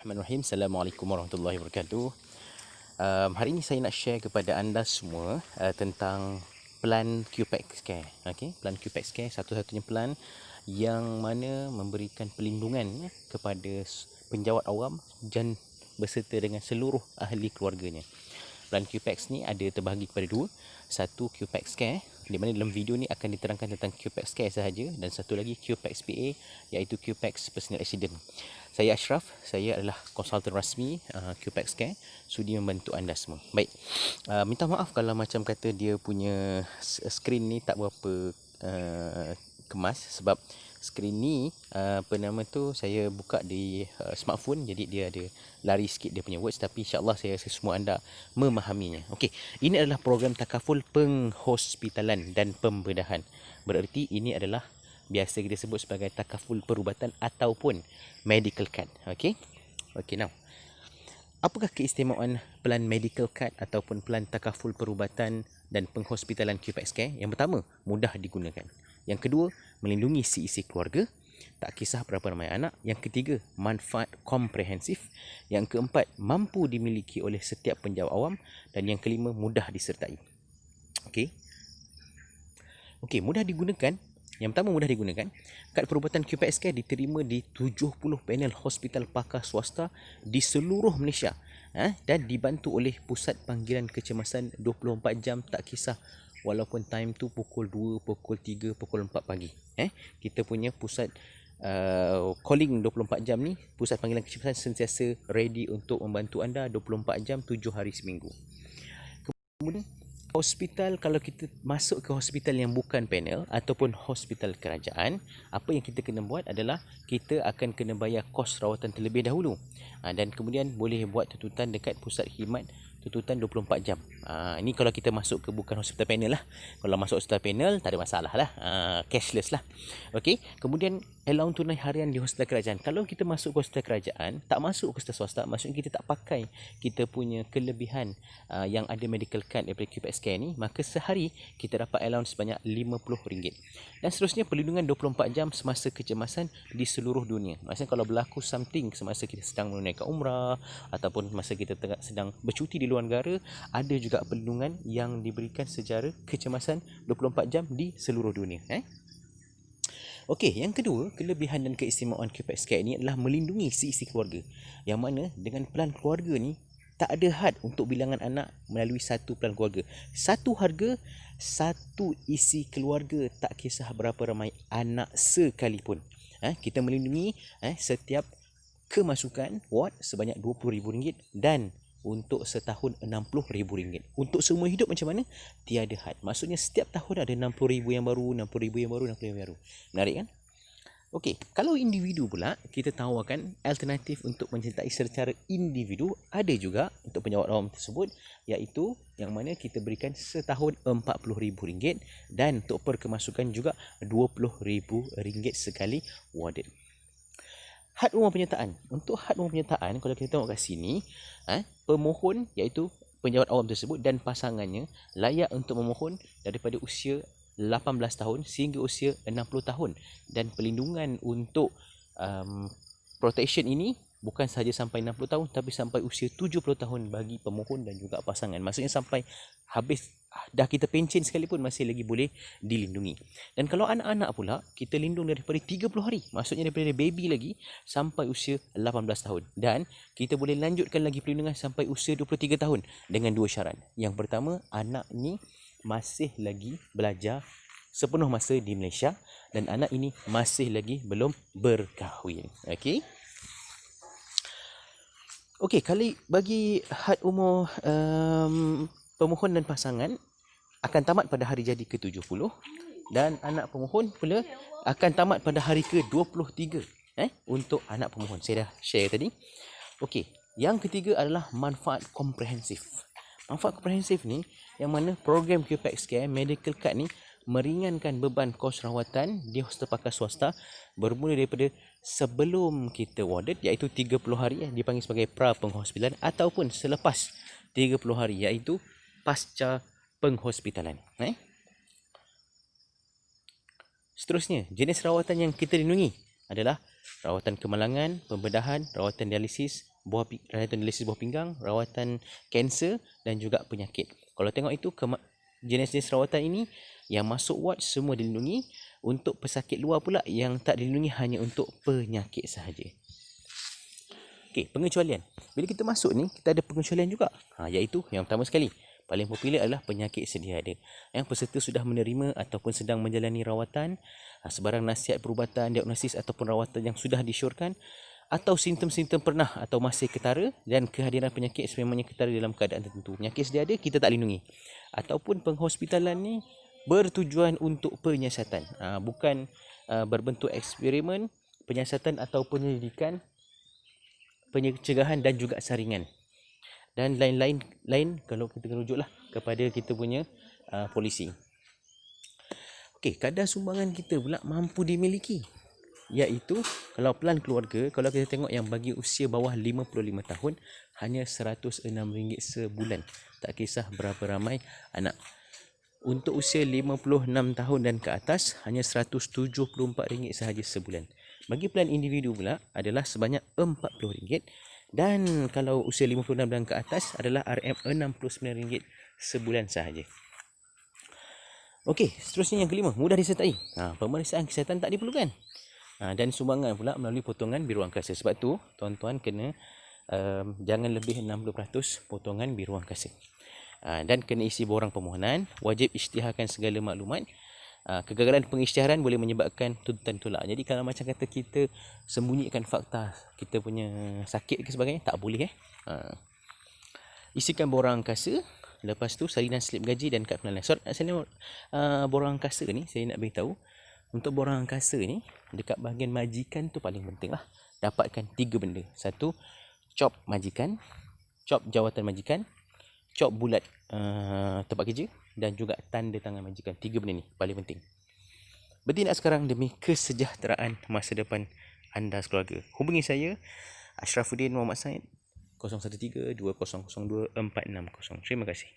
Bismillahirrahmanirrahim. Assalamualaikum warahmatullahi wabarakatuh. Hari ini saya nak share kepada anda semua tentang plan QPEX Care. Okay? Plan QPEX Care satu-satunya plan yang mana memberikan perlindungan kepada penjawat awam dan berserta dengan seluruh ahli keluarganya. Plan QPEX ni ada terbahagi kepada dua. Satu QPEX Care, di mana dalam video ni akan diterangkan tentang QPEX Care sahaja, dan satu lagi QPEX PA, iaitu QPEX Personal Accident. Saya Ashraf, saya adalah konsultan rasmi QPEX Care, sudi membantu anda semua. Baik, minta maaf kalau macam kata dia punya skrin ni tak berapa kemas, sebab skrin ni apa nama tu, saya buka di smartphone, jadi dia ada lari sikit dia punya words, tapi insyaAllah saya rasa semua anda memahaminya. Okey, ini adalah program takaful penghospitalan dan pembedahan. Bererti ini adalah biasa kita sebut sebagai takaful perubatan ataupun medical card. Okey. Okey, now, apakah keistimewaan plan medical card ataupun plan takaful perubatan dan penghospitalan QPEX Care? Yang pertama, mudah digunakan. Yang kedua, melindungi si-isi keluarga, tak kisah berapa ramai anak. Yang ketiga, manfaat komprehensif. Yang keempat, mampu dimiliki oleh setiap penjawat awam. Dan yang kelima, mudah disertai. Okey. Okey, mudah digunakan. Yang pertama, mudah digunakan. Kad perubatan QPEX Care diterima di 70 panel hospital pakar swasta di seluruh Malaysia, dan dibantu oleh pusat panggilan kecemasan 24 jam, tak kisah walaupun time tu pukul 2, pukul 3, pukul 4 pagi. Kita punya pusat calling 24 jam ni, pusat panggilan kecemasan sentiasa ready untuk membantu anda 24 jam 7 hari seminggu. Kemudian hospital, kalau kita masuk ke hospital yang bukan panel ataupun hospital kerajaan, apa yang kita kena buat adalah kita akan kena bayar kos rawatan terlebih dahulu, dan kemudian boleh buat tuntutan dekat pusat khidmat tuntutan 24 jam. Ini kalau kita masuk ke bukan hospital panel lah. Kalau masuk hospital panel, tak ada masalah lah, cashless lah. Okey. Kemudian allowance tunai harian di hospital kerajaan. Kalau kita masuk ke hospital kerajaan, tak masuk ke hospital swasta, maksudnya kita tak pakai kita punya kelebihan yang ada medical card daripada QPEX Care ni, maka sehari kita dapat allowance sebanyak RM50. Dan seterusnya, perlindungan 24 jam semasa kecemasan di seluruh dunia. Maksudnya kalau berlaku something semasa kita sedang menunaikan umrah ataupun masa kita sedang bercuti di luar negara, ada juga perlindungan yang diberikan secara kecemasan 24 jam di seluruh dunia. Okey, yang kedua, kelebihan dan keistimewaan QPEX Care ini adalah melindungi si-isi keluarga. Yang mana dengan plan keluarga ni, tak ada had untuk bilangan anak melalui satu plan keluarga. Satu harga, satu isi keluarga, tak kisah berapa ramai anak sekalipun. Kita melindungi setiap kemasukan ward sebanyak RM20,000, dan untuk setahun RM60,000. Untuk seumur hidup macam mana? Tiada had. Maksudnya setiap tahun ada RM60,000 yang baru, RM60,000 yang baru, RM60,000 yang baru. Menarik kan? Okey, kalau individu pula, kita tawarkan alternatif untuk menyertai secara individu. Ada juga untuk penjawat awam tersebut, iaitu yang mana kita berikan setahun RM40,000, dan untuk perkemasukan juga RM20,000 sekali warded. Had rumah penyertaan. Untuk had rumah penyertaan, kalau kita tengok kat sini, pemohon iaitu penjawat awam tersebut dan pasangannya layak untuk memohon daripada usia 18 tahun sehingga usia 60 tahun. Dan perlindungan untuk protection ini bukan sahaja sampai 60 tahun, tapi sampai usia 70 tahun bagi pemohon dan juga pasangan. Maksudnya sampai habis dah kita pencen sekalipun masih lagi boleh dilindungi. Dan kalau anak-anak pula, kita lindung daripada 30 hari. Maksudnya daripada baby lagi sampai usia 18 tahun. Dan kita boleh lanjutkan lagi perlindungan sampai usia 23 tahun dengan dua syarat. Yang pertama, anak ni masih lagi belajar sepenuh masa di Malaysia, dan anak ini masih lagi belum berkahwin. Okey. Okey, kali bagi had umur pemohon dan pasangan akan tamat pada hari jadi ke-70, dan anak pemohon pula akan tamat pada hari ke-23 untuk anak pemohon. Saya dah share tadi. Okey, yang ketiga adalah manfaat komprehensif. Manfaat komprehensif ni yang mana program QPEX Care Medical Card ni meringankan beban kos rawatan di hospital pakar swasta bermula daripada sebelum kita warded, iaitu 30 hari dipanggil sebagai pra penghospitalan, ataupun selepas 30 hari iaitu pasca penghospitalan. Seterusnya, jenis rawatan yang kita lindungi adalah rawatan kemalangan, pembedahan, rawatan dialisis, rawatan dialisis buah pinggang, rawatan kanser dan juga penyakit. Kalau tengok itu jenis-jenis rawatan ini yang masuk ward semua dilindungi. Untuk pesakit luar pula yang tak dilindungi hanya untuk penyakit sahaja. Okey, pengecualian. Bila kita masuk ni, kita ada pengecualian juga. Iaitu yang pertama sekali, paling popular adalah penyakit sedia ada. Yang peserta sudah menerima ataupun sedang menjalani rawatan, sebarang nasihat perubatan, diagnosis ataupun rawatan yang sudah disyorkan, atau simptom-simptom pernah atau masih ketara dan kehadiran penyakit sememangnya ketara dalam keadaan tertentu. Penyakit sedia ada, kita tak lindungi. Ataupun penghospitalan ni bertujuan untuk penyiasatan. Bukan berbentuk eksperimen, penyiasatan atau penyelidikan, pencegahan dan juga saringan. Dan lain-lain kalau kita rujuklah kepada kita punya polisi. Okey, kadar sumbangan kita pula mampu dimiliki. Iaitu kalau pelan keluarga, kalau kita tengok yang bagi usia bawah 55 tahun, hanya RM106 sebulan. Tak kisah berapa ramai anak. Untuk usia 56 tahun dan ke atas, hanya RM174 sahaja sebulan. Bagi plan individu pula adalah sebanyak RM40. Dan kalau usia 56 dan ke atas adalah RM69 sebulan sahaja. Okey, seterusnya yang kelima, mudah disertai. Pemeriksaan kesihatan tak diperlukan. Dan sumbangan pula melalui potongan biru angkasa. Sebab tu, tuan-tuan kena jangan lebih 60% potongan biru angkasa. Dan kena isi borang permohonan, wajib isytiharkan segala maklumat. Kegagalan pengisytiharan boleh menyebabkan tuntutan tolak. Jadi kalau macam kata kita sembunyikan fakta kita punya sakit ke sebagainya, tak boleh. Isikan borang angkasa, lepas tu salinan slip gaji dan kad pengenalan. Salinan borang angkasa ni saya nak beritahu, untuk borang angkasa ni dekat bahagian majikan tu paling penting lah. Dapatkan 3 benda. 1, cop majikan, cop jawatan majikan, cop bulat tempat kerja dan juga tanda tangan majikan. 3 benda ni paling penting. Bertindak sekarang demi kesejahteraan masa depan anda sekeluarga. Hubungi saya Ashrafuddin Muhammad Said 013 2002 460. Terima kasih.